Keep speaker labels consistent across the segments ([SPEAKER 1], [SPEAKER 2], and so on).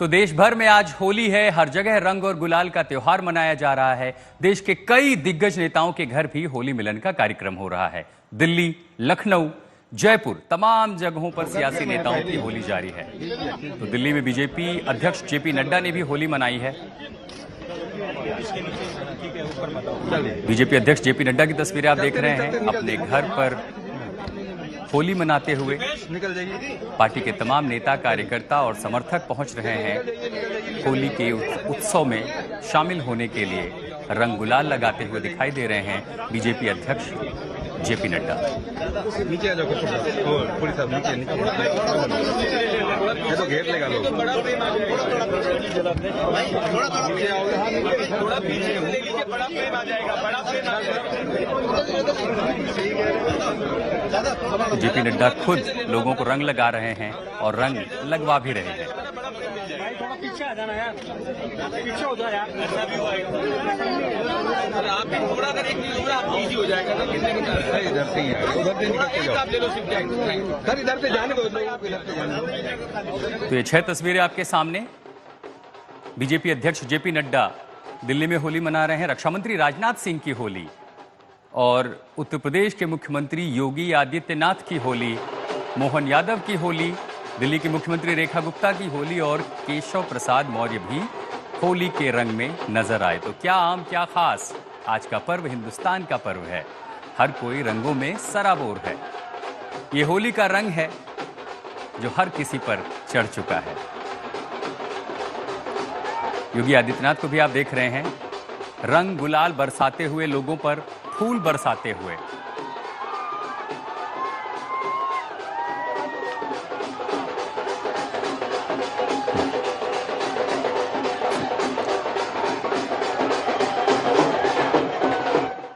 [SPEAKER 1] तो देश भर में आज होली है। हर जगह रंग और गुलाल का त्योहार मनाया जा रहा है। देश के कई दिग्गज नेताओं के घर भी होली मिलन का कार्यक्रम हो रहा है। दिल्ली, लखनऊ, जयपुर, तमाम जगहों पर सियासी नेताओं की होली जारी है। तो दिल्ली में बीजेपी अध्यक्ष जेपी नड्डा ने भी होली मनाई है। बीजेपी अध्यक्ष जेपी नड्डा की तस्वीरें आप देख रहे हैं। अपने घर पर होली मनाते हुए पार्टी के तमाम नेता, कार्यकर्ता और समर्थक पहुंच रहे हैं। होली के उत्सव में शामिल होने के लिए रंग गुलाल लगाते हुए दिखाई दे रहे हैं बीजेपी अध्यक्ष जेपी नड्डा।
[SPEAKER 2] नीचे आ जाओ, पुलिस साहब नीचे ये तो घेर लेगा लोग।
[SPEAKER 1] जेपी नड्डा खुद लोगों को रंग लगा रहे हैं और रंग लगवा भी रहे हैं।
[SPEAKER 3] पीछे आ जाना यार, पीछे हो जाओ यार। आप थोड़ा अगर एक थोड़ा इजी हो जाएगा ना,
[SPEAKER 2] इधर से ही उधर से निकल के जाओ। ले लो सर, इधर से जाने दो, इधर से जाने दो।
[SPEAKER 1] तो ये 6 तस्वीरें आपके सामने। बीजेपी अध्यक्ष जेपी नड्डा दिल्ली में होली मना रहे हैं। रक्षा मंत्री राजनाथ सिंह की होली और उत्तर प्रदेश के मुख्यमंत्री योगी आदित्यनाथ की होली, मोहन यादव की होली, दिल्ली की मुख्यमंत्री रेखा गुप्ता की होली और केशव प्रसाद मौर्य भी होली के रंग में नजर आए। तो क्या आम क्या खास, आज का पर्व हिंदुस्तान का पर्व है। हर कोई रंगों में सराबोर है। ये होली का रंग है जो हर किसी पर चढ़ चुका है। योगी आदित्यनाथ को भी आप देख रहे हैं, रंग गुलाल बरसाते हुए, लोगों पर फूल बरसाते हुए।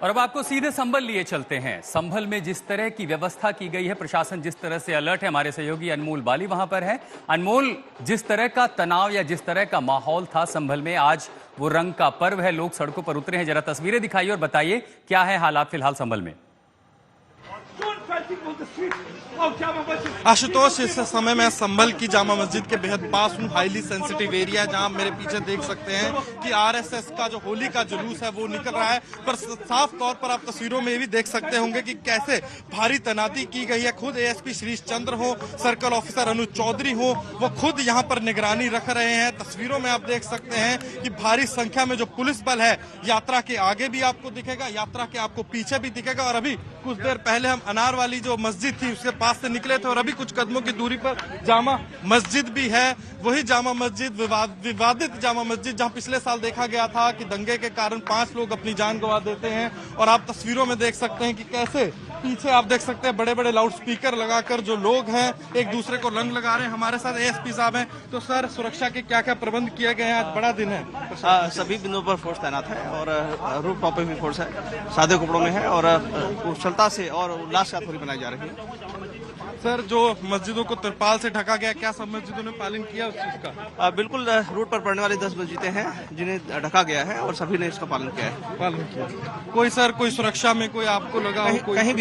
[SPEAKER 1] और अब आपको सीधे संभल लिए चलते हैं। संभल में जिस तरह की व्यवस्था की गई है, प्रशासन जिस तरह से अलर्ट है, हमारे सहयोगी अनमोल बाली वहां पर है। अनमोल, जिस तरह का तनाव या जिस तरह का माहौल था संभल में, आज वो रंग का पर्व है, लोग सड़कों पर उतरे हैं। जरा तस्वीरें दिखाइए और बताइए क्या है हालात फिलहाल संभल में।
[SPEAKER 4] आशुतोष, इस समय मैं संभल की जामा मस्जिद के बेहद पास हूँ। हाईली सेंसिटिव एरिया, जहाँ मेरे पीछे देख सकते हैं कि आरएसएस का जो होली का जुलूस है वो निकल रहा है। पर साफ तौर पर आप तस्वीरों में भी देख सकते होंगे कि कैसे भारी तैनाती की गई है। खुद एएसपी श्रीश चंद्र हो, सर्कल ऑफिसर अनुज चौधरी हो, वो खुद यहाँ पर निगरानी रख रहे हैं। तस्वीरों में आप देख सकते हैं कि भारी संख्या में जो पुलिस बल है यात्रा के आगे भी आपको दिखेगा, यात्रा के आपको पीछे भी दिखेगा। और अभी कुछ देर पहले हम अनार वाली जो मस्जिद थी उसके पास से निकले थे और अभी कुछ कदमों की दूरी पर जामा मस्जिद भी है। वही जामा मस्जिद, विवादित जामा मस्जिद, जहां पिछले साल देखा गया था कि दंगे के कारण 5 लोग अपनी जान गंवा देते हैं। और आप तस्वीरों में देख सकते हैं कि कैसे पीछे आप देख सकते हैं बड़े बड़े लाउड स्पीकर लगाकर जो लोग हैं एक दूसरे को रंग लगा रहे हैं। हमारे साथ एएसपी साहब हैं। तो सर, सुरक्षा के क्या क्या प्रबंध किए गए हैं? आज बड़ा दिन है।
[SPEAKER 5] सभी बिंदुओं पर फोर्स तैनात है और रूफ टॉप पे भी फोर्स है, सादे कपड़ों में है और कुशलता से और उल्लास से होली मनाई जा रही है।
[SPEAKER 4] सर, जो मस्जिदों को तिरपाल से ढका गया, क्या सब मस्जिदों ने पालन किया उस चीज का?
[SPEAKER 5] बिल्कुल, रूट पर पड़ने वाली 10 मस्जिदें हैं जिन्हें ढका गया है और सभी ने इसका पालन किया है।
[SPEAKER 4] कोई सर, कोई सुरक्षा में कोई आपको लगा?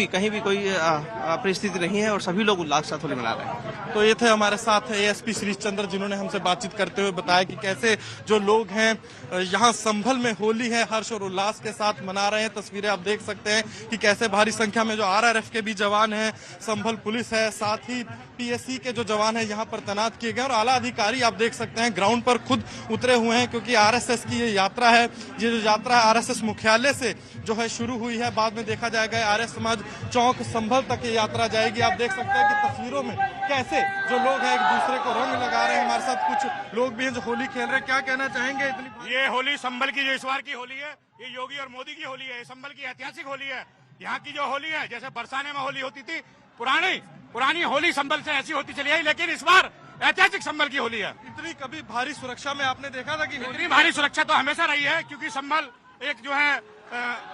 [SPEAKER 5] कहीं भी कोई परिस्थिति नहीं है और सभी लोग उल्लास के साथ होली मना रहे हैं।
[SPEAKER 4] तो ये थे हमारे साथ एएसपी श्रीश चंद्र, जिन्होंने हमसे बातचीत करते हुए बताया कि कैसे जो लोग हैं यहाँ संभल में होली है हर्ष और उल्लास के साथ मना रहे हैं। तस्वीरें आप देख सकते हैं कि कैसे भारी संख्या में जो आरआरएफ के भी जवान हैं, संभल पुलिस है, साथ ही पीएससी के जो जवान हैं यहाँ पर तैनात किए गए और आला अधिकारी आप देख सकते हैं ग्राउंड पर खुद उतरे हुए हैं। क्योंकि आरएसएस की ये यात्रा है, ये जो यात्रा आरएसएस मुख्यालय से जो है शुरू हुई है, बाद में देखा जाएगा आर्य समाज चौक संभल तक ये यात्रा जाएगी। आप देख सकते हैं कि तस्वीरों में कैसे जो लोग हैं एक दूसरे को रंग लगा रहे हैं। हमारे साथ कुछ लोग भी हैं जो होली खेल रहे हैं। क्या कहना चाहेंगे?
[SPEAKER 6] ये होली संभल की जो इस बार की होली है, ये योगी और मोदी की होली है। संभल की ऐतिहासिक होली है। यहाँ की जो होली है, जैसे बरसाने में होली होती थी, पुरानी होली संभल से ऐसी होती चली आई, लेकिन इस बार ऐतिहासिक संभल की होली है।
[SPEAKER 4] इतनी कभी भारी सुरक्षा में आपने देखा था कि
[SPEAKER 6] इतनी भारी सुरक्षा तो हमेशा रही है, क्योंकि संभल एक जो है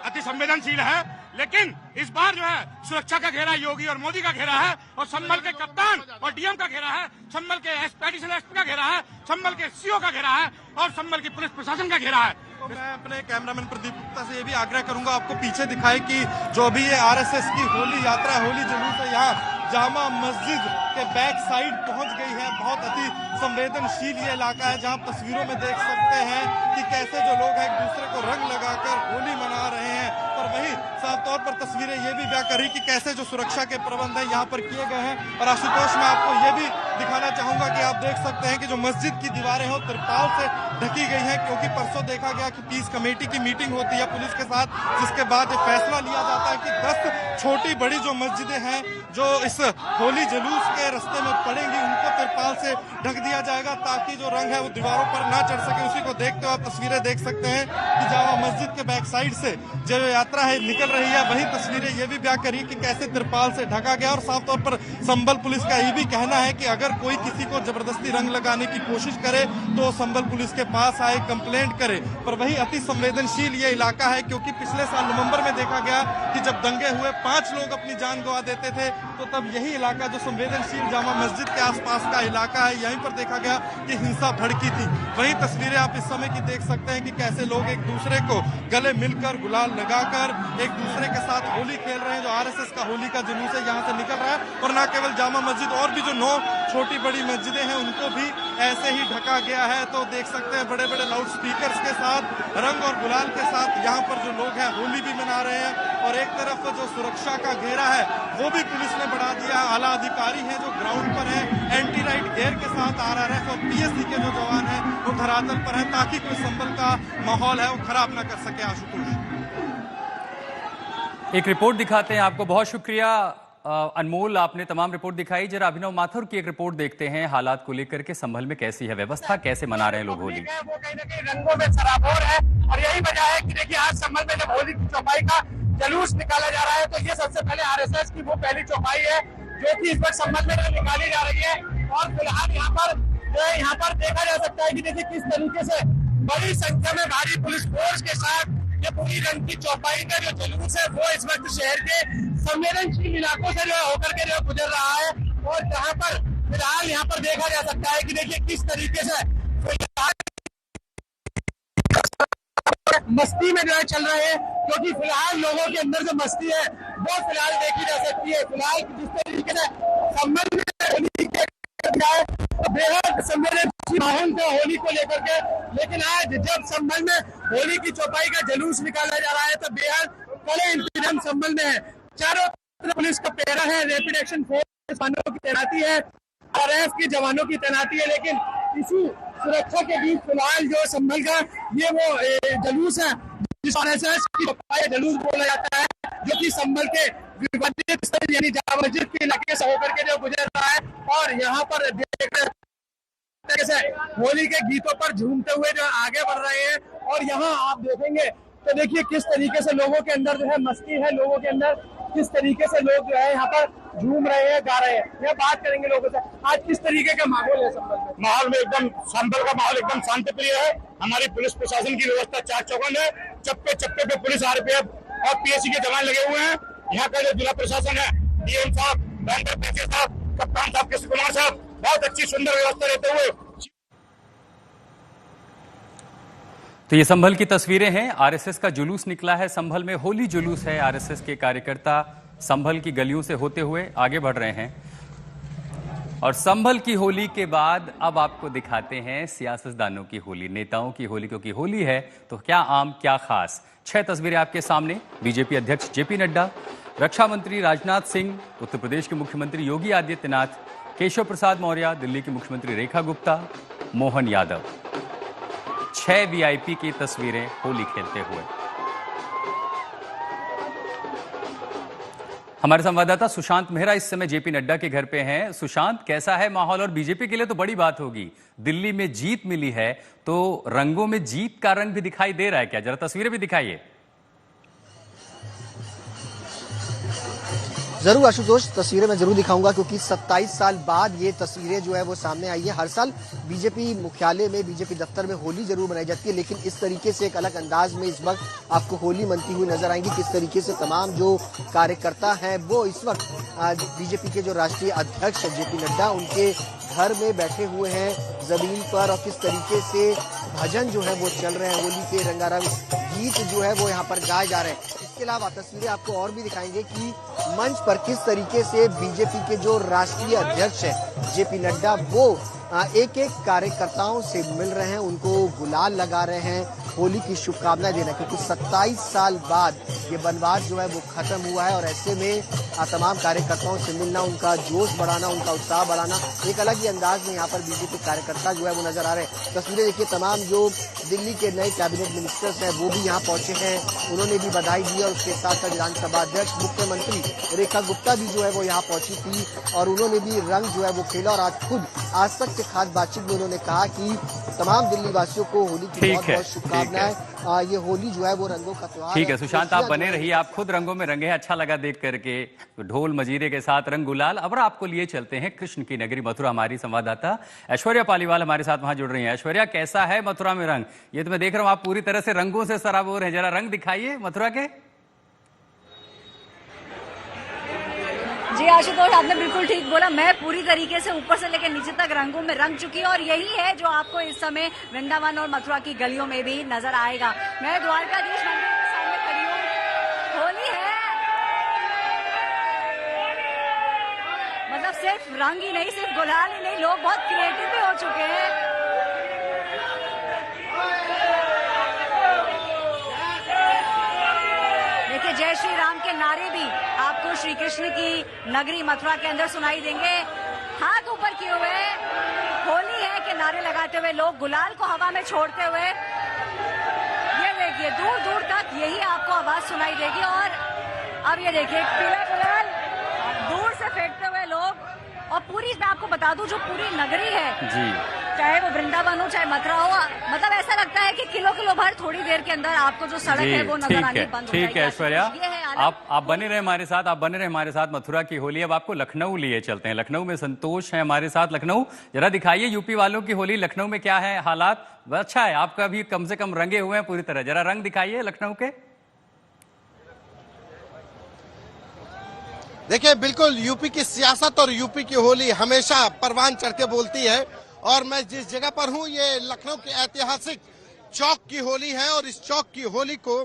[SPEAKER 6] अति संवेदनशील है। लेकिन इस बार जो है सुरक्षा का घेरा योगी और मोदी का घेरा है और संभल के कप्तान और डीएम का घेरा है, संभल के एडिशनल एसपी का घेरा है, संभल के सीओ का घेरा है और संभल की पुलिस प्रशासन का घेरा है।
[SPEAKER 4] तो मैं अपने कैमरामैन प्रदीप गुप्ता से ये भी आग्रह करूंगा आपको पीछे दिखाए कि जो भी ये आरएसएस की होली यात्रा, होली जुलूस है, यहाँ जामा मस्जिद के बैक साइड पहुंच गई है। बहुत अति संवेदनशील ये इलाका है, जहां तस्वीरों में देख सकते हैं कि कैसे जो लोग हैं एक दूसरे को रंग लगाकर होली मना रहे हैं। पर वहीं साफ तौर पर तस्वीरें ये भी बयां करी कि कैसे जो सुरक्षा के प्रबंध हैं यहाँ पर किए गए हैं। और आशुतोष, मैं आपको ये भी दिखाना चाहूंगा कि आप देख सकते हैं कि जो मस्जिद की दीवारें हैं तिरपाल से ढकी गई हैं, क्योंकि परसों देखा गया कि पीस कमेटी की मीटिंग होती है पुलिस के साथ, जिसके बाद ये फैसला लिया जाता है कि 10 छोटी बड़ी जो मस्जिदें हैं जो इस होली जुलूस के रास्ते में पड़ेंगी उनको तिरपाल से ढक दिया जाएगा, ताकि जो रंग है वो दीवारों पर ना चढ़ सके। उसी को देखते हुए आप तस्वीरें देख सकते हैं कि जामा मस्जिद के बैक साइड से जो यात्रा है निकल रही है। वही तस्वीरें ये भी बयां करी कि कैसे तिरपाल से ढका गया। और साफ तौर पर संभल पुलिस का ये भी कहना है कि अगर कोई किसी को जबरदस्ती रंग लगाने की कोशिश करे तो संभल पुलिस के पास आए, कंप्लेंट करे। पर वही अति संवेदनशील ये इलाका है, क्योंकि पिछले साल नवंबर में देखा गया कि जब दंगे हुए 5 लोग अपनी जान गंवा देते थे, तो तब यही इलाका जो संवेदनशील जामा मस्जिद के आसपास का इलाका है, यहीं पर देखा गया कि हिंसा भड़की थी। वही तस्वीरें आप इस समय की देख सकते हैं कि कैसे लोग एक दूसरे को गले मिलकर गुलाल लगाकर एक दूसरे के साथ होली खेल रहे हैं। जो आरएसएस का होली का जुलूस है यहाँ से निकल रहा है। और न केवल जामा मस्जिद, और भी जो 9 छोटी बड़ी मस्जिदें हैं उनको भी ऐसे ही ढका गया है। तो देख सकते हैं बड़े बड़े लाउड स्पीकर्स के साथ, रंग और गुलाल के साथ यहाँ पर जो लोग हैं होली भी मना रहे हैं। और एक तरफ जो सुरक्षा का घेरा है वो भी पुलिस ने बढ़ा दिया। आला अधिकारी हैं जो ग्राउंड पर हैं, एंटी राइट घेर के साथ आरआरएफ और पीएससी के जो जवान हैं वो धरातल पर हैं, ताकि कोई संभल का माहौल है वो खराब न कर सके। आशुतोष,
[SPEAKER 1] एक रिपोर्ट दिखाते हैं आपको। बहुत शुक्रिया अनमोल, आपने तमाम रिपोर्ट दिखाई। जरा अभिनव माथुर की एक रिपोर्ट देखते हैं, हालात को लेकर के संभल में कैसी है व्यवस्था, कैसे मना रहे हैं लोग होली।
[SPEAKER 6] वो कहीं ना कहीं रंगों में सराबोर है और यही वजह है कि देखिए आज संभल में जब होली की चौपाई का जुलूस निकाला जा रहा है तो ये सबसे पहले आरएसएस की वो पहली चौपाई है जो कि इस वक्त संभल में निकाली जा रही है। और फिलहाल यहाँ पर देखा जा सकता है कि देखिए किस तरीके से बड़ी संख्या में भारी पुलिस फोर्स के साथ ये पूरी रंग की चौपाई का जो जुलूस है वो इस वक्त शहर के संवेदनशील इलाकों से जो होकर के जो गुजर रहा है। और जहाँ पर फिलहाल यहाँ पर देखा जा सकता है कि देखिए किस तरीके से मस्ती में जो है चल रहे हैं, क्योंकि फिलहाल लोगों के अंदर जो मस्ती है वो फिलहाल देखी जा सकती है। फिलहाल जिस तरीके से संबंध बेहद संवेदनशील माहौल था होली को लेकर के, लेकिन आज जब संभल में होली की चौपाई का जुलूस निकाला जा रहा है तो बेहद कड़े इंतजाम संभल में है। चारों तरफ पुलिस का पहरा है, रैपिड एक्शन फोर्स जवानों की तैनाती है, आरएएफ की जवानों की तैनाती है। लेकिन इसी सुरक्षा के बीच फिलहाल जो संभल का ये वो जुलूस है जिस आरएसएस की चौपाई जुलूस बोला जाता है, जो कि संभल के विवादित स्थल यानी जामा मस्जिद के इलाके से होकर के जो गुजर रहा है। और यहाँ पर जैसे होली के गीतों पर झूमते हुए जो आगे बढ़ रहे हैं। और यहाँ आप देखेंगे तो देखिए किस तरीके से लोगों के अंदर जो है मस्ती है, लोगों के अंदर किस तरीके से लोग जो है यहाँ पर झूम रहे हैं, गा रहे हैं। यह बात करेंगे लोगों से, आज किस तरीके का माहौल है संभल में? माहौल में एकदम संभल का माहौल एकदम शांतिप्रिय है। हमारी पुलिस प्रशासन की व्यवस्था चार चौबंद है, चप्पे चप्पे पे पुलिस आरपीएफ और पीएससी के जवान लगे हुए हैं। यहाँ का जो जिला प्रशासन है, डीएम साहब, बैंकर पीसी साहब, कप्तान साहब, कृष्ण कुमार साहब, बहुत अच्छी सुंदर व्यवस्था रहते हुए।
[SPEAKER 1] तो ये संभल की तस्वीरें हैं। आरएसएस का जुलूस निकला है, संभल में होली जुलूस है। आरएसएस के कार्यकर्ता संभल की गलियों से होते हुए आगे बढ़ रहे हैं। और संभल की होली के बाद अब आपको दिखाते हैं सियासतदानों की होली, नेताओं की होली, क्योंकि होली है तो क्या आम क्या खास। 6 तस्वीरें आपके सामने। बीजेपी अध्यक्ष जेपी नड्डा, रक्षा मंत्री राजनाथ सिंह, उत्तर प्रदेश के मुख्यमंत्री योगी आदित्यनाथ, केशव प्रसाद मौर्य, दिल्ली की मुख्यमंत्री रेखा गुप्ता, मोहन यादव। 6 वीआईपी की तस्वीरें होली खेलते हुए। हमारे संवाददाता सुशांत मेहरा इस समय जेपी नड्डा के घर पे हैं। सुशांत, कैसा है माहौल? और बीजेपी के लिए तो बड़ी बात होगी, दिल्ली में जीत मिली है, तो रंगों में जीत का रंग भी दिखाई दे रहा है क्या? जरा तस्वीरें भी दिखाइए।
[SPEAKER 7] जरूर आशुतोष, तस्वीरें मैं जरूर दिखाऊंगा, क्योंकि 27 साल बाद ये तस्वीरें जो है वो सामने आई है। हर साल बीजेपी मुख्यालय में, बीजेपी दफ्तर में होली जरूर मनाई जाती है, लेकिन इस तरीके से एक अलग अंदाज में इस वक्त आपको होली मनती हुई नजर आएंगी। किस तरीके से तमाम जो कार्यकर्ता हैं वो इस वक्त बीजेपी के जो राष्ट्रीय अध्यक्ष जेपी नड्डा उनके घर में बैठे हुए हैं जमीन पर, और किस तरीके से भजन जो है वो चल रहे हैं, होली के रंगारंग गीत जो है वो यहाँ पर गाए जा रहे हैं। इसके अलावा तस्वीरें आपको और भी दिखाएंगे कि मंच पर किस तरीके से बीजेपी के जो राष्ट्रीय अध्यक्ष है जेपी नड्डा वो एक एक कार्यकर्ताओं से मिल रहे हैं, उनको गुलाल लगा रहे हैं, होली की शुभकामनाएं दे रहे हैं, क्योंकि 27 साल बाद ये वनवास जो है वो खत्म हुआ है और ऐसे में तमाम कार्यकर्ताओं से मिलना, उनका जोश बढ़ाना, उनका उत्साह बढ़ाना, एक अलग ही अंदाज में यहाँ पर बीजेपी कार्यकर्ता जो है वो नजर आ रहे हैं। तस्वीरें देखिए, तमाम जो दिल्ली के नए कैबिनेट मिनिस्टर्स हैं वो भी यहाँ पहुंचे हैं, उन्होंने भी बधाई दी और उसके साथ साथ विधानसभा अध्यक्ष मुख्यमंत्री रेखा गुप्ता भी जो है वो यहाँ पहुंची थी और उन्होंने भी रंग जो है वो खेला और आज खुद आज तक के खास बातचीत में उन्होंने कहा कि तमाम दिल्ली वासियों को होली की बहुत बहुत शुभकामनाएं। ये होली जो है वो रंगों का त्योहार
[SPEAKER 1] ठीक है सुशांत, आप बने रहिए, आप खुद रंगों में रंगे, अच्छा लगा देख करके, ढोल मजीरे के साथ रंग गुलाल। अब आपको लिए चलते हैं कृष्ण की नगरी मथुरा। हमारी संवाददाता ऐश्वर्या पालीवाल हमारे साथ वहां जुड़ रही है। ऐश्वर्या, कैसा है मथुरा में रंग? ये तो मैं देख रहा हूँ आप पूरी तरह से रंगों से सराबोर हैं, जरा रंग दिखाइए मथुरा के।
[SPEAKER 8] जी आशुतोष, आपने बिल्कुल ठीक बोला, मैं पूरी तरीके से ऊपर से लेकर नीचे तक रंगों में रंग चुकी हूँ और यही है जो आपको इस समय वृंदावन और मथुरा की गलियों में भी नजर आएगा। मैं द्वारकाधीश मंदिर के सामने खड़ी हूँ। होली है, मतलब सिर्फ रंग ही नहीं, सिर्फ गुलाल ही नहीं, लोग बहुत क्रिएटिव भी हो चुके हैं। देखिए, जय श्री राम के नारे भी आपको श्री कृष्ण की नगरी मथुरा के अंदर सुनाई देंगे। हाथ ऊपर किए हुए होली है के नारे लगाते हुए लोग गुलाल को हवा में छोड़ते हुए, ये देखिए दूर दूर तक यही आपको आवाज सुनाई देगी। और अब ये देखिए पीला गुलाल दूर से फेंकते हुए लोग, और पूरी मैं आपको बता दूं जो पूरी नगरी है जी, चाहे वो वृंदावन हो चाहे मथुरा हो, मतलब ऐसा लगता है कि किलो किलो भर थोड़ी देर के अंदर आपको जो सड़क है वो नजर आनी बंद हो जाएगी।
[SPEAKER 1] ठीक है ऐश्वर्या, आप बने रहे हमारे साथ, आप बने रहे हमारे साथ। मथुरा की होली, अब आपको लखनऊ लिए चलते हैं। लखनऊ में संतोष है हमारे साथ। लखनऊ जरा दिखाइए यूपी वालों की होली, लखनऊ में क्या है हालात? अच्छा है, आपका भी कम से कम रंगे हुए हैं पूरी तरह, जरा रंग दिखाइए लखनऊ के।
[SPEAKER 4] देखिए, बिल्कुल यूपी की सियासत और यूपी की होली हमेशा परवान चढ़ के बोलती है और मैं जिस जगह पर हूँ ये लखनऊ की ऐतिहासिक चौक की होली है और इस चौक की होली को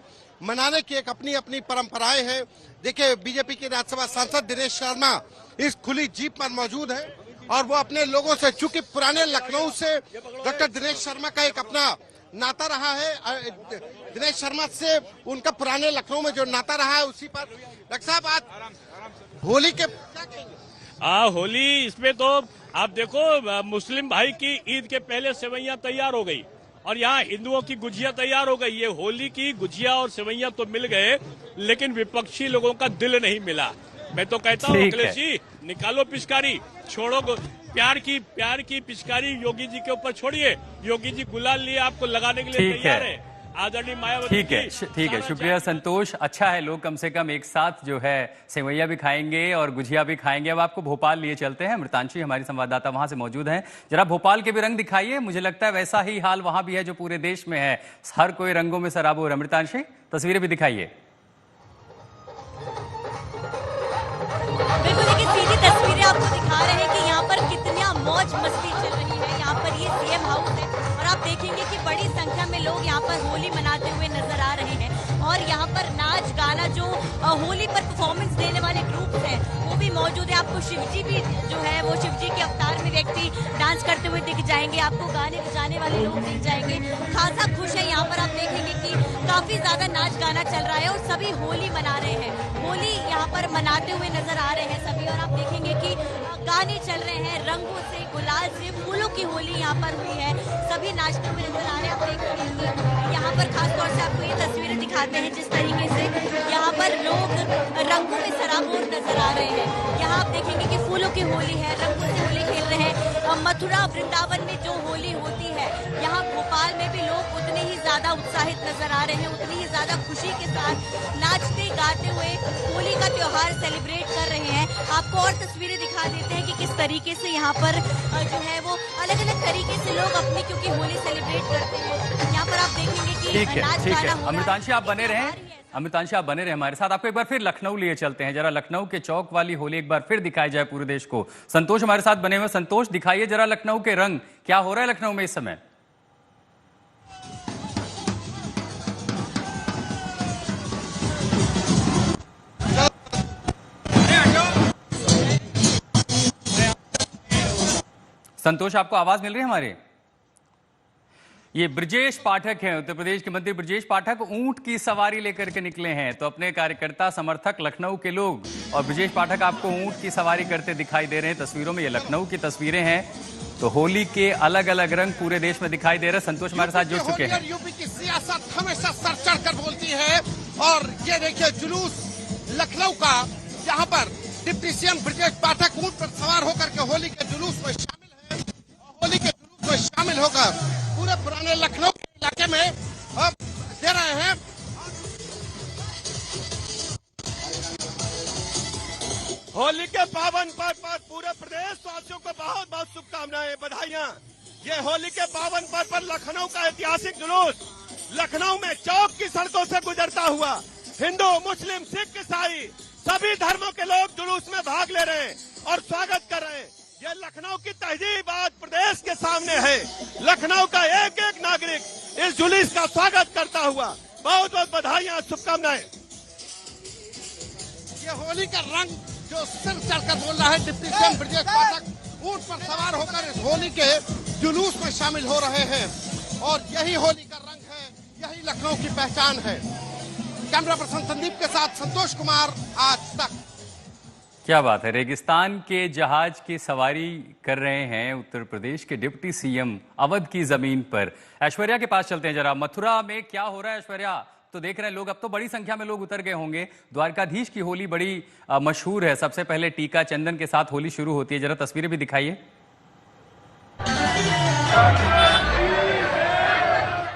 [SPEAKER 4] मनाने की एक अपनी अपनी परंपराएं हैं। देखिए, बीजेपी के राज्यसभा सांसद दिनेश शर्मा इस खुली जीप पर मौजूद है और वो अपने लोगों से, चूंकि पुराने लखनऊ से डॉक्टर दिनेश शर्मा का एक अपना नाता रहा है, दिनेश शर्मा से उनका पुराने लखनऊ में जो नाता रहा है उसी पर। डॉक्टर साहब, आज होली के क्या कहेंगे?
[SPEAKER 9] होली इसमें तो आप देखो, मुस्लिम भाई की ईद के पहले सेवैयां तैयार हो गई और यहाँ हिंदुओं की गुजिया तैयार हो गई। ये होली की गुजिया और सेवैयां तो मिल गए, लेकिन विपक्षी लोगों का दिल नहीं मिला। मैं तो कहता हूँ अखिलेश जी, निकालो पिचकारी, छोड़ो प्यार की पिचकारी योगी जी के ऊपर छोड़िए। योगी जी गुलाल लिए आपको लगाने के लिए तैयार है। आदरणीय मायावती,
[SPEAKER 1] ठीक है, शुक्रिया संतोष। अच्छा है, लोग कम से कम एक साथ जो है सेवैया भी खाएंगे और गुजिया भी खाएंगे। अब आपको भोपाल लिए चलते हैं, अमृतांशी हमारी संवाददाता वहां से मौजूद हैं। जरा भोपाल के भी रंग दिखाइए, मुझे लगता है वैसा ही हाल वहां भी है जो पूरे देश में है, हर कोई रंगों में सराबोर। अमृतांशी, तस्वीरें भी दिखाइए।
[SPEAKER 10] बिल्कुल, देखिए सीधी तस्वीरें आपको दिखा रहे हैं कि यहाँ पर कितनी मौज मस्ती चल रही है। यहाँ पर ये सीएम हाउस है और आप देखेंगे कि बड़ी संख्या में लोग यहाँ पर होली मनाते हुए नजर आ रहे हैं और यहाँ पर नाच गाना, जो होली पर परफॉर्मेंस देने वाले ग्रुप हैं वो भी मौजूद है। आपको शिवजी भी जो है वो शिवजी के अवतार में व्यक्ति डांस करते हुए दिख जाएंगे, आपको गाने बजाने वाले लोग दिख जाएंगे। खासा खुश है यहाँ पर, आप देखेंगे कि काफी ज्यादा नाच गाना चल रहा है और सभी होली मना रहे हैं। होली यहाँ पर मनाते हुए नजर आ रहे हैं सभी और आप देखेंगे कि गाने चल रहे हैं, रंगों से, गुलाल से, फूलों की होली यहाँ पर हुई है। सभी नाचते हुए नजर आ रहे हैं। आप देखेंगे कि यहाँ पर खासतौर से आपको ये तस्वीरें दिखाते हैं जिस तरीके से यहाँ पर लोग रंगों में सराबोर नजर आ रहे हैं। यहाँ आप देखेंगे कि फूलों की होली है, रंगों से होली खेल रहे हैं। मथुरा वृंदावन में जो होली होती है, यहाँ भोपाल में भी लोग उतने ही ज्यादा उत्साहित नजर आ रहे हैं, उतनी ही ज्यादा खुशी के साथ नाचते गाते हुए होली का त्योहार सेलिब्रेट कर रहे हैं। आपको और तस्वीरें दिखा देते हैं कि किस तरीके से यहाँ पर जो है वो अलग अलग तरीके से लोग अपनी क्योंकि होली सेलिब्रेट करते हैं। यहाँ पर आप देखेंगे कि नाच गाना हो रहा है।
[SPEAKER 1] अमृतांशी, आप बने रहे हमारे साथ। आपको एक बार फिर लखनऊ लिए चलते हैं, जरा लखनऊ के चौक वाली होली एक बार फिर दिखाई जाए पूरे देश को। संतोष हमारे साथ बने हुए। संतोष, दिखाइए जरा लखनऊ के रंग, क्या हो रहा है लखनऊ में इस समय? संतोष, आपको आवाज मिल रही है हमारे? ये ब्रजेश पाठक हैं, उत्तर प्रदेश के मंत्री ब्रजेश पाठक ऊंट की सवारी लेकर के निकले हैं। तो अपने कार्यकर्ता समर्थक लखनऊ के लोग और ब्रजेश पाठक आपको ऊंट की सवारी करते दिखाई दे रहे हैं तस्वीरों में। ये लखनऊ की तस्वीरें हैं। तो होली के अलग अलग रंग पूरे देश में दिखाई दे रहे हैं। संतोष हमारे साथ जुड़ चुके हैं।
[SPEAKER 11] यूपी की सियासत हमेशा सर चढ़कर बोलती है और ये देखिए जुलूस लखनऊ का, यहाँ पर डिप्टी सीएम ब्रजेश पाठक ऊंट पर सवार होकर के होली के जुलूस में शामिल है और होली के जुलूस में शामिल होकर पूरे पुराने लखनऊ के इलाके में अब दे रहे हैं।
[SPEAKER 12] होली के पावन पर्व पर पूरे प्रदेश वासियों को बहुत बहुत शुभकामनाएं, बधाइयां। ये होली के पावन पर्व पर लखनऊ का ऐतिहासिक जुलूस लखनऊ में चौक की सड़कों से गुजरता हुआ हिंदू, मुस्लिम, सिख, ईसाई सभी धर्मों के लोग जुलूस में भाग ले रहे हैं और स्वागत कर रहे हैं। ये लखनऊ की तहजीब आज प्रदेश के सामने है। लखनऊ का एक एक नागरिक इस जुलूस का स्वागत करता हुआ बहुत बहुत बधाइयां, शुभकामनाएं।
[SPEAKER 11] ये होली का रंग जो सिर चढ़कर बोल रहा है डिप्टी सीएम ब्रजेश पाठक ऊंट पर सवार होकर इस होली के जुलूस में शामिल हो रहे हैं और यही होली का रंग है, यही लखनऊ की पहचान है। कैमरा पर्सन संदीप के साथ संतोष कुमार, आज तक।
[SPEAKER 1] क्या बात है, रेगिस्तान के जहाज की सवारी कर रहे हैं उत्तर प्रदेश के डिप्टी सीएम अवध की जमीन पर। ऐश्वर्या के पास चलते हैं जरा। मथुरा में क्या हो रहा है ऐश्वर्या? तो देख रहे हैं लोग, अब तो बड़ी संख्या में लोग उतर गए होंगे। द्वारकाधीश की होली बड़ी मशहूर है। सबसे पहले टीका चंदन के साथ होली शुरू होती है। जरा तस्वीरें भी दिखाइए।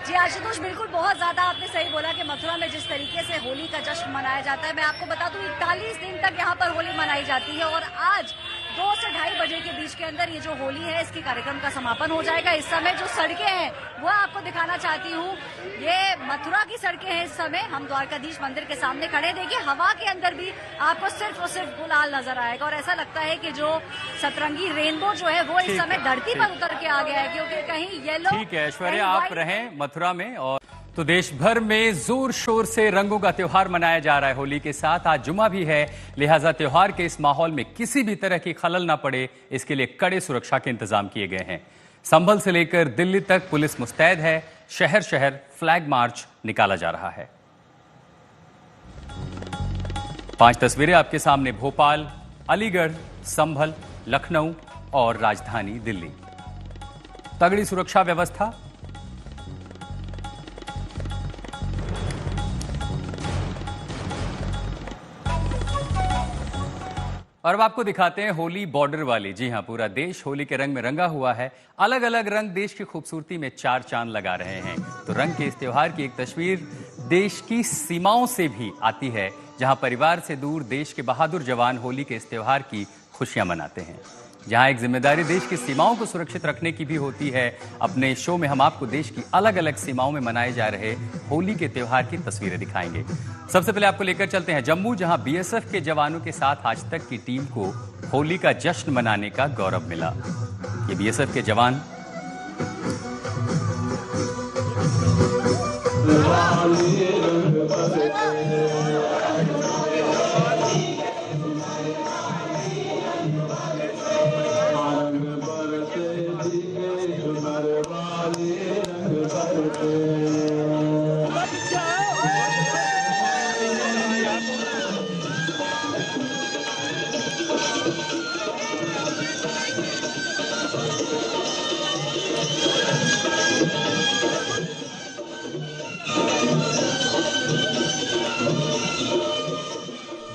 [SPEAKER 8] जी आशुतोष, बिल्कुल बहुत ज्यादा आपने सही बोला कि मथुरा में जिस तरीके से होली का जश्न मनाया जाता है, मैं आपको बता दूं 41 दिन तक यहाँ पर होली मनाई जाती है और आज 2 से 2:30 बजे के बीच के अंदर ये जो होली है इसके कार्यक्रम का समापन हो जाएगा। इस समय जो सड़कें हैं वो आपको दिखाना चाहती हूँ। ये मथुरा की सड़कें हैं। इस समय हम द्वारकाधीश मंदिर के सामने खड़े हैं। देखिए हवा के अंदर भी आपको सिर्फ और सिर्फ गुलाल नजर आएगा और ऐसा लगता है कि जो सतरंगी रेनबो जो है वो इस समय धरती पर उतर के आ गया है, क्योंकि कहीं येलो।
[SPEAKER 1] ठीक है ऐश्वर्या, आप रहें मथुरा में। और तो देश भर में जोर शोर से रंगों का त्योहार मनाया जा रहा है। होली के साथ आज जुमा भी है, लिहाजा त्योहार के इस माहौल में किसी भी तरह की खलल ना पड़े, इसके लिए कड़े सुरक्षा के इंतजाम किए गए हैं। संभल से लेकर दिल्ली तक पुलिस मुस्तैद है। शहर शहर फ्लैग मार्च निकाला जा रहा है। 5 तस्वीरें आपके सामने। भोपाल, अलीगढ़, संभल, लखनऊ और राजधानी दिल्ली। तगड़ी सुरक्षा व्यवस्था। और अब आपको दिखाते हैं होली बॉर्डर वाली। जी हां, पूरा देश होली के रंग में रंगा हुआ है। अलग अलग रंग देश की खूबसूरती में 4 चांद लगा रहे हैं। तो रंग के इस त्योहार की एक तस्वीर देश की सीमाओं से भी आती है, जहां परिवार से दूर देश के बहादुर जवान होली के इस त्योहार की खुशियां मनाते हैं। जहां एक जिम्मेदारी देश की सीमाओं को सुरक्षित रखने की भी होती है। अपने शो में हम आपको देश की अलग अलग सीमाओं में मनाए जा रहे होली के त्योहार की तस्वीरें दिखाएंगे। सबसे पहले आपको लेकर चलते हैं जम्मू, जहां बीएसएफ के जवानों के साथ आज तक की टीम को होली का जश्न मनाने का गौरव मिला। ये बीएसएफ के जवान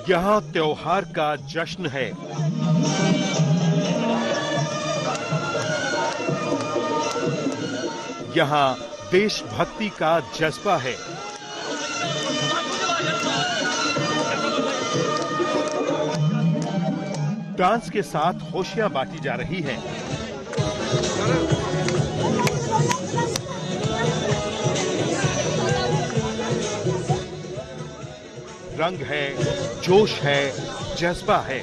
[SPEAKER 13] यहाँ त्योहार का जश्न है। यहाँ देशभक्ति का जज्बा है। डांस के साथ खुशियां बांटी जा रही हैं। रंग है, जोश है, जज्बा है।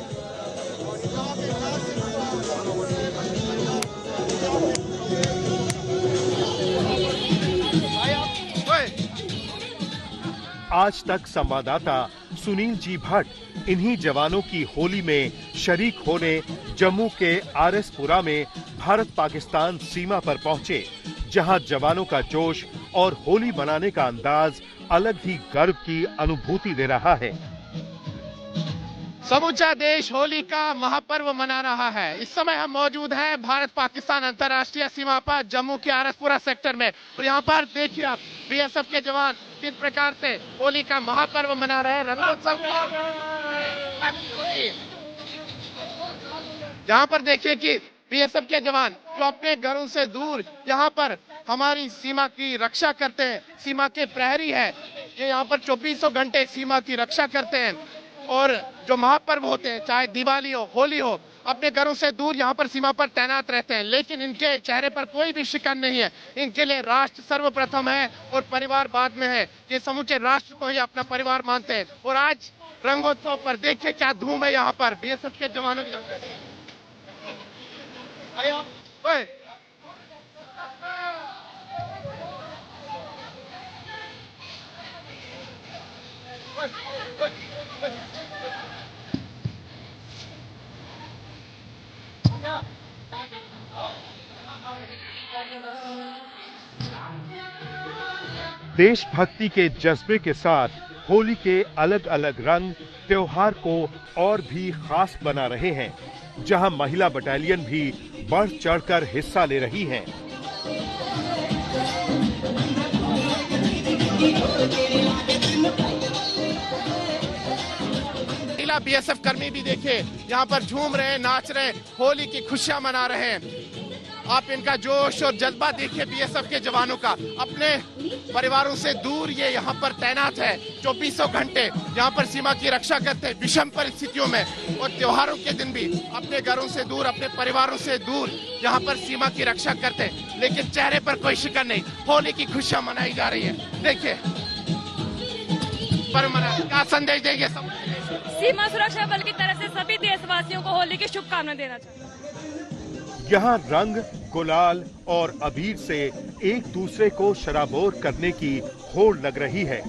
[SPEAKER 13] आज तक संवाददाता सुनील जी भट्ट इन्हीं जवानों की होली में शरीक होने जम्मू के आरएसपुरा में भारत पाकिस्तान सीमा पर पहुंचे, जहां जवानों का जोश और होली मनाने का अंदाज अलग ही गर्व की अनुभूति दे रहा है।
[SPEAKER 11] समूचा देश होली का महापर्व मना रहा है। इस समय हम मौजूद हैं भारत पाकिस्तान अंतर्राष्ट्रीय सीमा पर जम्मू के आरएसपुरा सेक्टर में, और यहाँ पर देखिए आप बीएसएफ के जवान किस प्रकार से होली का महापर्व मना रहे हैं, रंगोत्सव। यहाँ पर देखिए कि बीएसएफ के जवान जो अपने घरों से दूर यहाँ पर हमारी सीमा की रक्षा करते हैं, सीमा के प्रहरी है, ये यहाँ पर 24 घंटे सीमा की रक्षा करते हैं। और जो महापर्व होते हैं, चाहे दिवाली हो, होली हो, अपने घरों से दूर यहाँ पर सीमा पर तैनात रहते हैं, लेकिन इनके चेहरे पर कोई भी शिकन नहीं है। इनके लिए राष्ट्र सर्वप्रथम है और परिवार बाद में है। ये समूचे राष्ट्र को ही अपना परिवार मानते हैं। और आज रंगोत्सव पर देखिए क्या धूम है यहाँ पर बीएसएफ के जवानों की।
[SPEAKER 13] देशभक्ति के जज्बे के साथ होली के अलग अलग रंग त्योहार को और भी खास बना रहे हैं, जहां महिला बटालियन भी बढ़ चढ़कर हिस्सा ले रही हैं।
[SPEAKER 11] महिला बीएसएफ कर्मी भी देखिए यहाँ पर झूम रहे हैं, नाच रहे हैं, होली की खुशियां मना रहे हैं। आप इनका जोश और जज्बा देखिए बीएसएफ के जवानों का। अपने परिवारों से दूर ये यहाँ पर तैनात है, 24 घंटे यहाँ पर सीमा की रक्षा करते हैं विषम परिस्थितियों में। और त्योहारों के दिन भी अपने घरों से दूर, अपने परिवारों से दूर यहाँ पर सीमा की रक्षा करते हैं, लेकिन चेहरे पर कोई शिकन नहीं। होली की खुशियां मनाई जा रही है। देखिए पर क्या संदेश देंगे
[SPEAKER 14] सीमा सुरक्षा बल की तरफ से सभी देशवासियों को होली की शुभकामनाएं देना चाहिए।
[SPEAKER 13] यहाँ रंग, गुलाल और अबीर से एक दूसरे को शराबोर करने की होड़ लग रही है।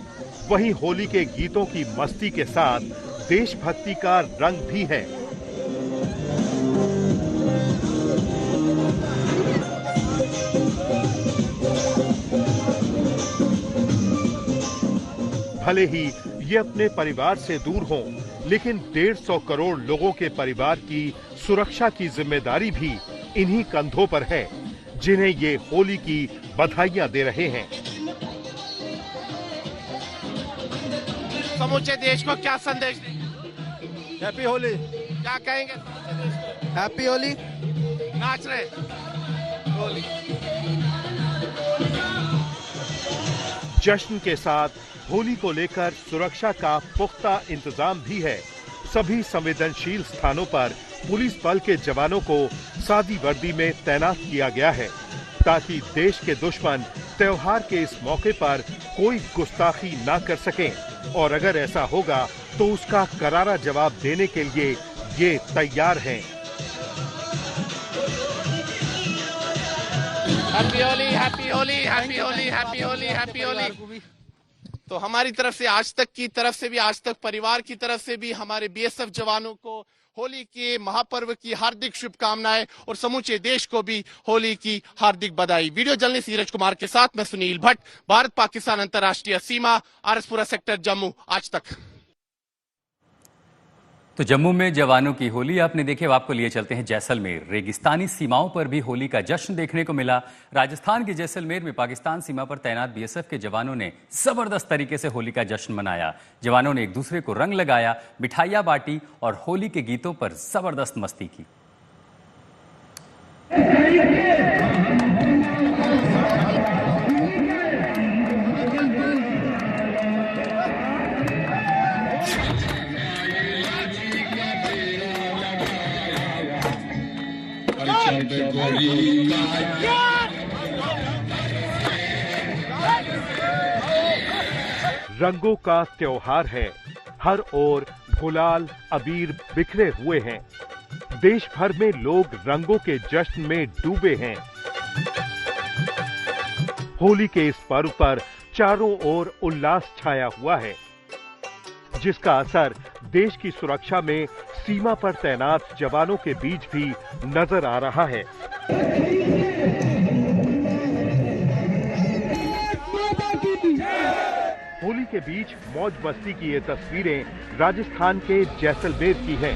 [SPEAKER 13] वहीं होली के गीतों की मस्ती के साथ देशभक्ति का रंग भी है। भले ही ये अपने परिवार से दूर हों, लेकिन 150 करोड़ लोगों के परिवार की सुरक्षा की जिम्मेदारी भी इन्हीं कंधों पर है, जिन्हें ये होली की बधाइयां दे रहे हैं।
[SPEAKER 11] समूचे देश को क्या संदेश देंगे?
[SPEAKER 2] हैप्पी होली।
[SPEAKER 11] क्या कहेंगे?
[SPEAKER 2] हैप्पी होली।
[SPEAKER 11] नाच रहे होली।
[SPEAKER 13] जश्न के साथ होली को लेकर सुरक्षा का पुख्ता इंतजाम भी है। सभी संवेदनशील स्थानों पर पुलिस बल के जवानों को सादी वर्दी में तैनात किया गया है, ताकि देश के दुश्मन त्योहार के इस मौके पर कोई गुस्ताखी ना कर सकें, और अगर ऐसा होगा तो उसका करारा जवाब देने के लिए ये तैयार हैं।
[SPEAKER 11] Happy Holi, happy Holi, happy Holi, happy Holi, happy Holi. तो हमारी तरफ से, आज तक की तरफ से भी, आज तक परिवार की तरफ से भी हमारे बीएसएफ जवानों को होली के महापर्व की हार्दिक शुभकामनाएं और समूचे देश को भी होली की हार्दिक बधाई। वीडियो जर्नलिस्ट नीरज कुमार के साथ मैं सुनील भट्ट, भारत पाकिस्तान अंतर्राष्ट्रीय सीमा, आरएसपुरा सेक्टर, जम्मू, आज तक।
[SPEAKER 1] तो जम्मू में जवानों की होली आपने देखी। अब आपको लिए चलते हैं जैसलमेर। रेगिस्तानी सीमाओं पर भी होली का जश्न देखने को मिला। राजस्थान के जैसलमेर में पाकिस्तान सीमा पर तैनात बीएसएफ के जवानों ने जबरदस्त तरीके से होली का जश्न मनाया। जवानों ने एक दूसरे को रंग लगाया, मिठाइयां बांटी और होली के गीतों पर जबरदस्त मस्ती की।
[SPEAKER 13] रंगों का त्योहार है, हर ओर गुलाल अबीर बिखरे हुए हैं। देश भर में लोग रंगों के जश्न में डूबे हैं। होली के इस पर्व पर चारों ओर उल्लास छाया हुआ है। जिसका असर देश की सुरक्षा में सीमा पर तैनात जवानों के बीच भी नजर आ रहा है। होली के बीच मौज मस्ती की ये तस्वीरें राजस्थान के जैसलमेर की हैं,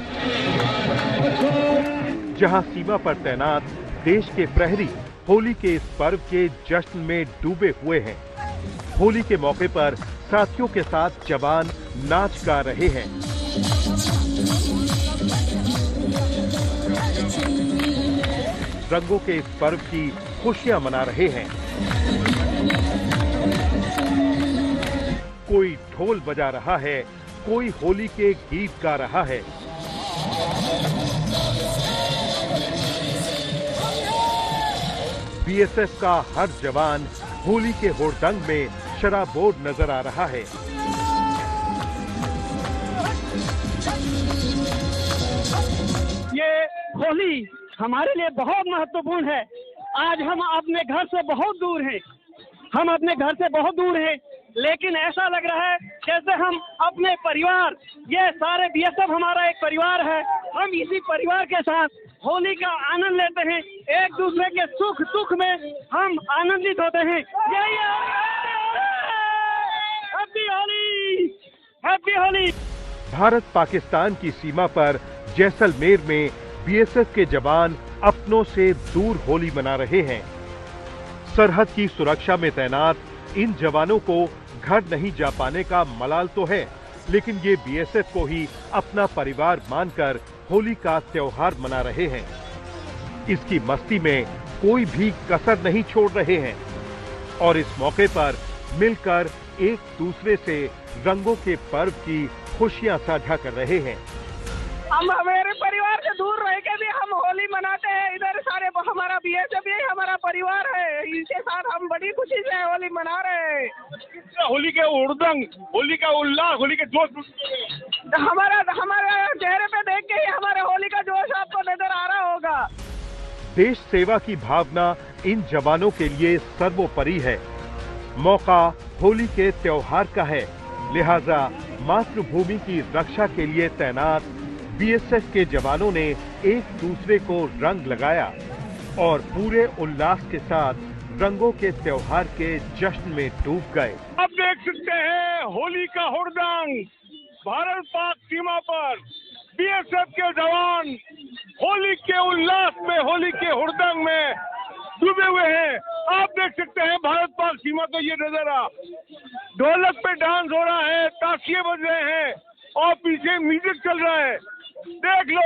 [SPEAKER 13] जहां सीमा पर तैनात देश के प्रहरी होली के इस पर्व के जश्न में डूबे हुए हैं। होली के मौके पर साथियों के साथ जवान नाच गा रहे हैं। रंगों के इस पर्व की खुशियां मना रहे हैं। कोई ढोल बजा रहा है, कोई होली के गीत गा रहा है। बीएसएफ का हर जवान होली के हुड़दंग में शराबोर नजर आ रहा है।
[SPEAKER 3] ये होली हमारे लिए बहुत महत्वपूर्ण है। आज हम अपने घर से बहुत दूर हैं, लेकिन ऐसा लग रहा है जैसे हम अपने परिवार, ये सारे बीएसएफ हमारा एक परिवार है, हम इसी परिवार के साथ होली का आनंद लेते हैं। एक दूसरे के सुख दुख में हम आनंदित होते हैं। Happy Holi, happy Holi.
[SPEAKER 13] भारत पाकिस्तान की सीमा पर जैसलमेर में बीएसएफ के जवान अपनों से दूर होली मना रहे हैं। सरहद की सुरक्षा में तैनात इन जवानों को घर नहीं जा पाने का मलाल तो है, लेकिन ये बीएसएफ को ही अपना परिवार मानकर होली का त्योहार मना रहे हैं। इसकी मस्ती में कोई भी कसर नहीं छोड़ रहे हैं और इस मौके पर मिलकर एक दूसरे से रंगों के पर्व की खुशियां साझा कर रहे हैं।
[SPEAKER 3] हम हमारे परिवार से दूर रह के भी हम होली मनाते हैं। इधर सारे हमारा बीएसएफ ही हमारा परिवार है, इनके साथ हम बड़ी खुशी से होली मना रहे हैं।
[SPEAKER 6] होली के उड़दंग, होली का उल्लास, होली के जोश
[SPEAKER 3] हमारे चेहरे पे देख के ही हमारे होली का जोश आपको नजर आ रहा होगा।
[SPEAKER 13] देश सेवा की भावना इन जवानों के लिए सर्वोपरि है। मौका होली के त्योहार का है, लिहाजा मातृभूमि की रक्षा के लिए तैनात बीएसएफ के जवानों ने एक दूसरे को रंग लगाया और पूरे उल्लास के साथ रंगों के त्योहार के जश्न में डूब गए।
[SPEAKER 6] आप देख सकते हैं होली का हुड़दंग, भारत पाक सीमा पर बीएसएफ के जवान होली के उल्लास में, होली के हुड़दंग में डूबे हुए हैं। आप देख सकते हैं भारत पाक सीमा का ये नजारा, ढोलक पे डांस हो रहा है, ताशिए बज रहे हैं और पीछे म्यूजिक चल रहा है। देख लो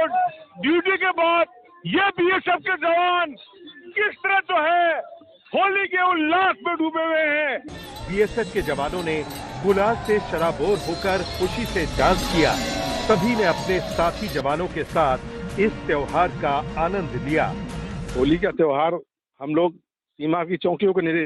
[SPEAKER 6] ड्यूटी के बाद ये बीएसएफ के जवान किस तरह तो है होली के उल्लास में डूबे हुए हैं।
[SPEAKER 13] बीएसएफ के जवानों ने गुलाल से शराबोर होकर खुशी से डांस किया। सभी ने अपने साथी जवानों के साथ इस त्योहार का आनंद लिया।
[SPEAKER 6] होली का त्योहार हम लोग सीमा की चौकियों के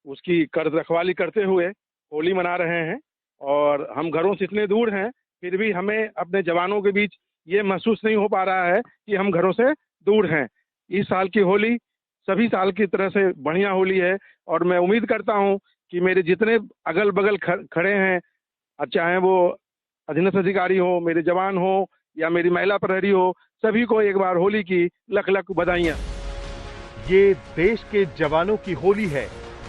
[SPEAKER 6] उसकी कर्ज रखवाली करते हुए होली मना रहे हैं और हम घरों से इतने दूर हैं, फिर भी हमें अपने जवानों के बीच ये महसूस नहीं हो पा रहा है कि हम घरों से दूर हैं। इस साल की होली सभी साल की तरह से बढ़िया होली है और मैं उम्मीद करता हूं कि मेरे जितने अगल बगल खड़े हैं, चाहे वो अधीनस्थ अधिकारी हो, मेरे जवान हो या मेरी महिला प्रहरी हो, सभी को एक बार होली की लख लख बधाइयां।
[SPEAKER 13] ये देश के जवानों की होली है,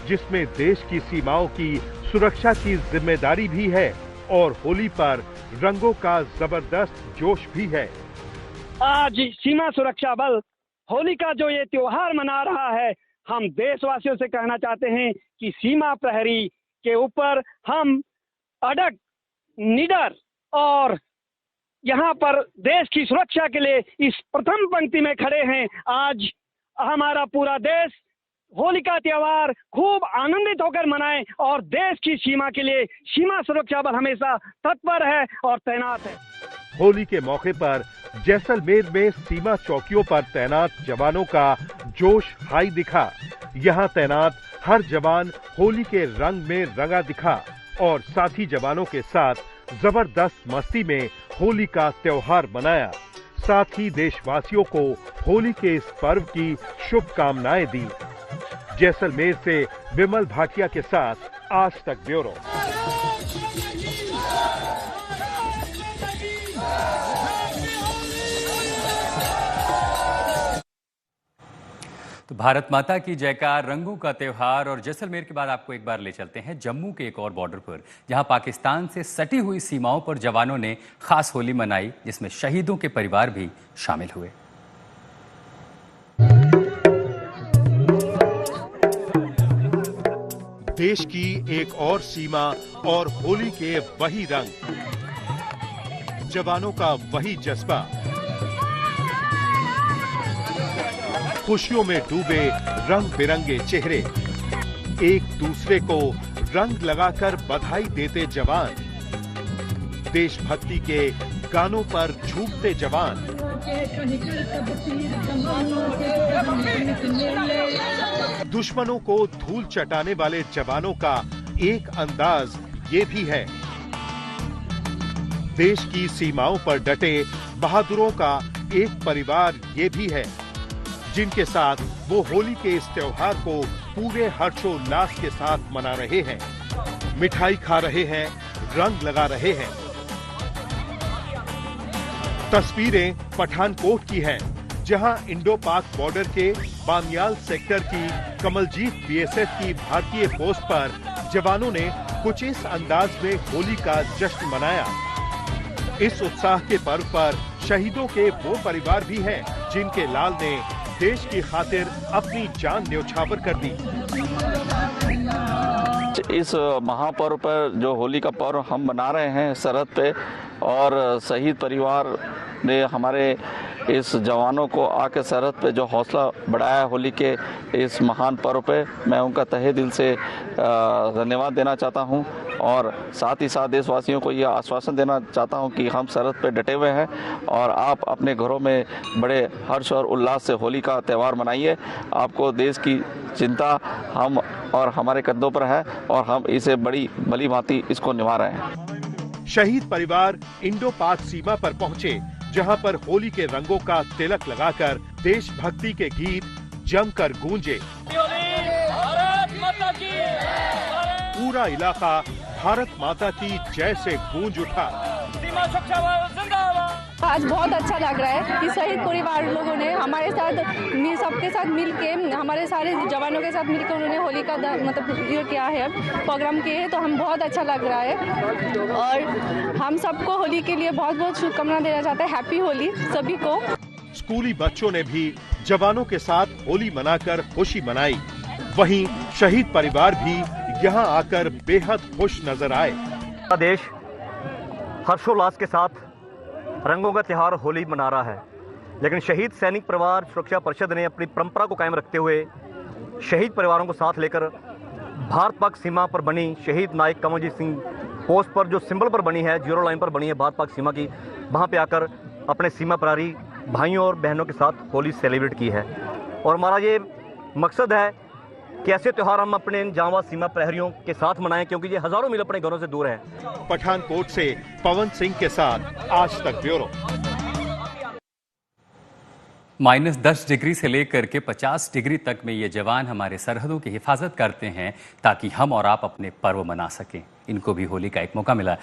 [SPEAKER 13] जिसमें देश की सीमाओं की सुरक्षा की जिम्मेदारी भी है और होली पर रंगों का जबरदस्त जोश भी है।
[SPEAKER 3] आज सीमा सुरक्षा बल होली का जो ये त्योहार मना रहा है, हम देशवासियों से कहना चाहते हैं कि सीमा प्रहरी के ऊपर हम अडग, निडर और यहाँ पर देश की सुरक्षा के लिए इस प्रथम पंक्ति में खड़े हैं। आज हमारा पूरा देश होली का त्योहार खूब आनंदित होकर मनाए और देश की सीमा के लिए सीमा सुरक्षा बल हमेशा तत्पर है और तैनात है।
[SPEAKER 13] होली के मौके पर जैसलमेर में सीमा चौकियों पर तैनात जवानों का जोश हाई दिखा। यहाँ तैनात हर जवान होली के रंग में रंगा दिखा और साथी जवानों के साथ जबरदस्त मस्ती में होली का त्योहार मनाया। साथ ही देशवासियों को होली के इस पर्व की शुभकामनाएं दी। जैसलमेर से विमल भाटिया के साथ आज तक ब्यूरो।
[SPEAKER 1] तो भारत माता की जयकार, रंगों का त्योहार। और जैसलमेर के बाद आपको एक बार ले चलते हैं जम्मू के एक और बॉर्डर पर, जहां पाकिस्तान से सटी हुई सीमाओं पर जवानों ने खास होली मनाई, जिसमें शहीदों के परिवार भी शामिल हुए।
[SPEAKER 13] देश की एक और सीमा और होली के वही रंग, जवानों का वही जज्बा, खुशियों में डूबे रंग बिरंगे चेहरे, एक दूसरे को रंग लगाकर बधाई देते जवान, देशभक्ति के गानों पर झूमते जवान, दुश्मनों को धूल चटाने वाले जवानों का एक अंदाज ये भी है। देश की सीमाओं पर डटे बहादुरों का एक परिवार ये भी है, जिनके साथ वो होली के इस त्योहार को पूरे हर्षोल्लास के साथ मना रहे हैं, मिठाई खा रहे हैं, रंग लगा रहे हैं। तस्वीरें पठानकोट की हैं, जहां इंडो पाक बॉर्डर के बामियाल सेक्टर की कमलजीत बीएसएफ की भारतीय पोस्ट पर जवानों ने कुछ इस अंदाज में होली का जश्न मनाया। इस उत्साह के पर्व पर शहीदों के वो परिवार भी हैं, जिनके लाल ने देश की खातिर अपनी जान न्यौछावर कर दी।
[SPEAKER 15] इस महापर्व पर जो होली का पर्व हम मना रहे हैं सरहद पे, और शहीद परिवार ने हमारे इस जवानों को आके सरहद पे जो हौसला बढ़ाया होली के इस महान पर्व पे, मैं उनका तहे दिल से धन्यवाद देना चाहता हूं। और साथ ही साथ देशवासियों को यह आश्वासन देना चाहता हूं कि हम सरहद पे डटे हुए हैं और आप अपने घरों में बड़े हर्ष और उल्लास से होली का त्यौहार मनाइए। आपको देश की चिंता हम और हमारे कंधों पर है और हम इसे बड़ी भली भांति इसको निभा रहे हैं।
[SPEAKER 13] शहीद परिवार इंडो पाक सीमा पर पहुंचे, जहां पर होली के रंगों का तिलक लगाकर देशभक्ति के गीत जमकर गूंजे। पूरा इलाका भारत माता की जय से गूंज उठा।
[SPEAKER 14] आज बहुत अच्छा लग रहा है कि शहीद परिवार लोगों ने हमारे साथ सबके साथ मिलके, हमारे सारे जवानों के साथ मिलकर उन्होंने होली का मतलब ये किया है, प्रोग्राम किए हैं, तो हम बहुत अच्छा लग रहा है। और हम सबको होली के लिए बहुत बहुत शुभकामना देना चाहते हैं। हैप्पी होली सभी को।
[SPEAKER 13] स्कूली बच्चों ने भी जवानों के साथ होली मनाकर खुशी मनाई। वहीं शहीद परिवार भी यहाँ आकर बेहद खुश नजर आए।
[SPEAKER 16] देश हर्षोल्लास के साथ रंगों का त्योहार होली मना रहा है, लेकिन शहीद सैनिक परिवार सुरक्षा परिषद ने अपनी परंपरा को कायम रखते हुए शहीद परिवारों को साथ लेकर भारत पाक सीमा पर बनी शहीद नायक कमलजीत सिंह पोस्ट पर, जो सिंबल पर बनी है, जीरो लाइन पर बनी है भारत पाक सीमा की, वहाँ पे आकर अपने सीमा प्रहरी भाइयों और बहनों के साथ होली सेलिब्रेट की है। और हमारा ये मकसद है कि ऐसे त्योहार हम अपने जांबाज सीमा प्रहरियों के साथ मनाएं, क्योंकि ये हजारों मील अपने घरों से दूर है।
[SPEAKER 13] पठानकोट से पवन सिंह के साथ आज तक ब्यूरो।
[SPEAKER 1] -10 डिग्री से लेकर के 50 डिग्री तक में ये जवान हमारे सरहदों की हिफाजत करते हैं, ताकि हम और आप अपने पर्व मना सकें। इनको भी होली का एक मौका मिला।